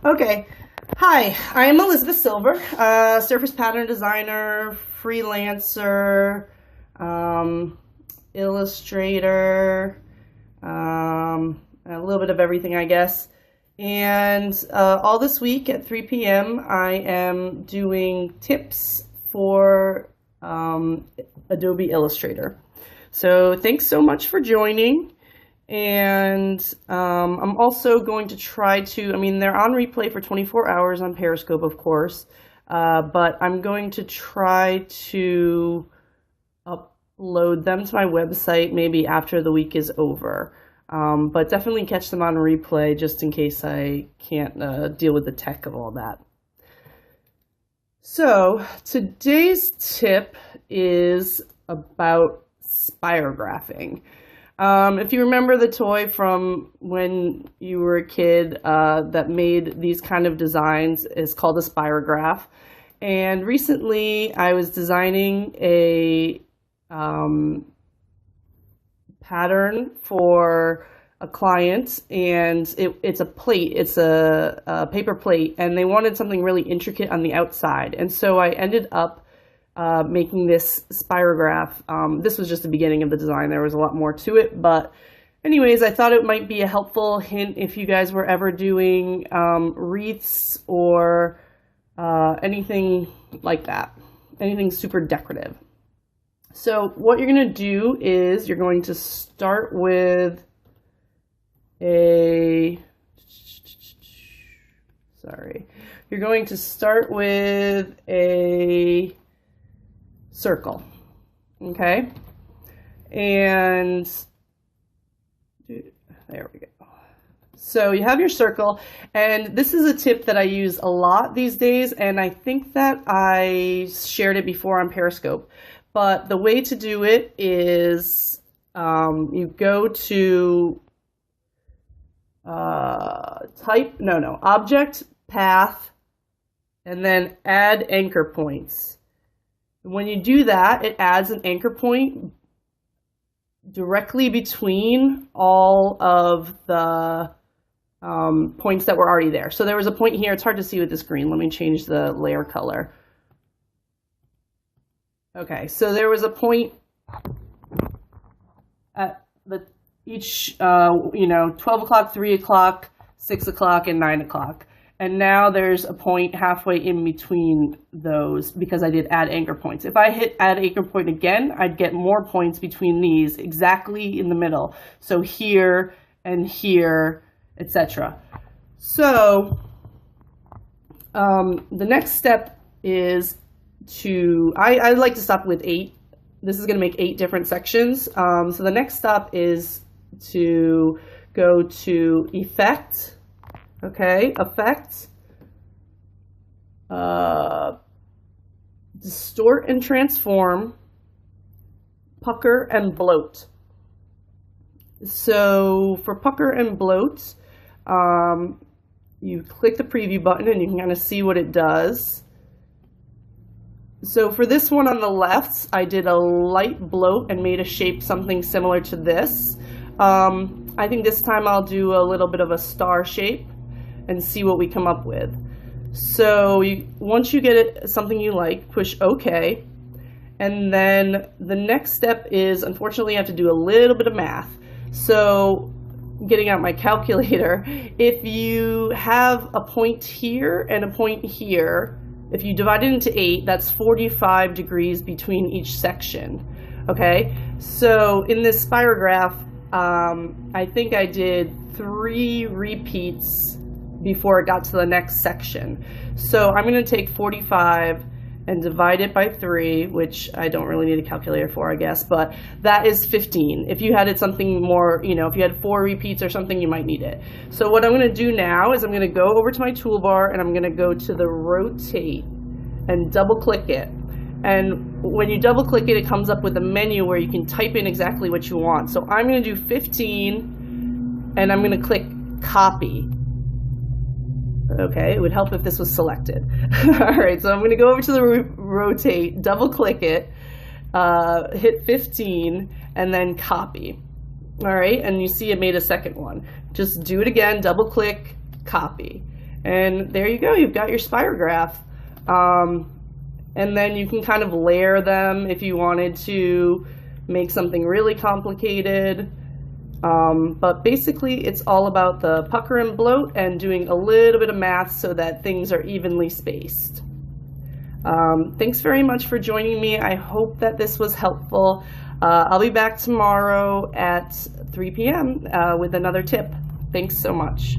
Okay. Hi, I am Elizabeth Silver, surface pattern designer, freelancer, um, illustrator, a little bit of everything, I guess. And all this week at 3 p.m., I am doing tips for Adobe Illustrator. So thanks so much for joining. And I'm also going to try to, they're on replay for 24 hours on Periscope, of course, but I'm going to try to upload them to my website maybe after the week is over. But definitely catch them on replay just in case I can't deal with the tech of all that. So today's tip is about spirographing. If you remember the toy from when you were a kid that made these kind of designs, is called a spirograph. And recently I was designing a pattern for a client, and it's a plate, it's a paper plate, and they wanted something really intricate on the outside. And so I ended up making this spirograph. This was just the beginning of the design. There was a lot more to it, but anyways, I thought it might be a helpful hint if you guys were ever doing wreaths or anything like that, anything super decorative. So what you're going to do is you're going to start with you're going to start with a circle, okay? And there we go. So you have your circle, and this is a tip that I use a lot these days, and I think that I shared it before on Periscope. But the way to do it is you go to object, path, and then add anchor points. When you do that, it adds an anchor point directly between all of the points that were already there. So there was a point here. It's hard to see with this green. Let me change the layer color. Okay, so there was a point at each 12 o'clock, 3 o'clock, 6 o'clock, and 9 o'clock. And now there's a point halfway in between those because I did add anchor points. If I hit add anchor point again, I'd get more points between these exactly in the middle. So here and here, etc. So the next step is I like to stop with 8. This is going to make 8 different sections. So the next stop is to go to Effect. Okay, Effect, Distort and Transform, Pucker and Bloat. So for Pucker and Bloat, you click the preview button and you can kind of see what it does. So for this one on the left, I did a light bloat and made a shape something similar to this. I think this time I'll do a little bit of a star shape and see what we come up with. So once you get it something you like, push OK. And then the next step is, unfortunately, I have to do a little bit of math. So getting out my calculator, if you have a point here and a point here, if you divide it into 8, that's 45 degrees between each section. Okay, so in this spirograph, I think I did 3 repeats before it got to the next section. So I'm going to take 45 and divide it by 3, which I don't really need a calculator for, I guess, but that is 15. If you had it something more, if you had 4 repeats or something, you might need it. So what I'm going to do now is I'm going to go over to my toolbar and I'm going to go to the rotate and double click it. And when you double click it, it comes up with a menu where you can type in exactly what you want. So I'm going to do 15 and I'm going to click copy. Okay, it would help if this was selected. All right, so I'm going to go over to the rotate, double click it, hit 15, and then copy. All right, and you see it made a second one. Just do it again, double click, copy. And there you go, you've got your spirograph. And then you can kind of layer them if you wanted to make something really complicated. But basically it's all about the pucker and bloat and doing a little bit of math so that things are evenly spaced. Thanks very much for joining me. I hope that this was helpful. I'll be back tomorrow at 3 p.m. With another tip. Thanks so much.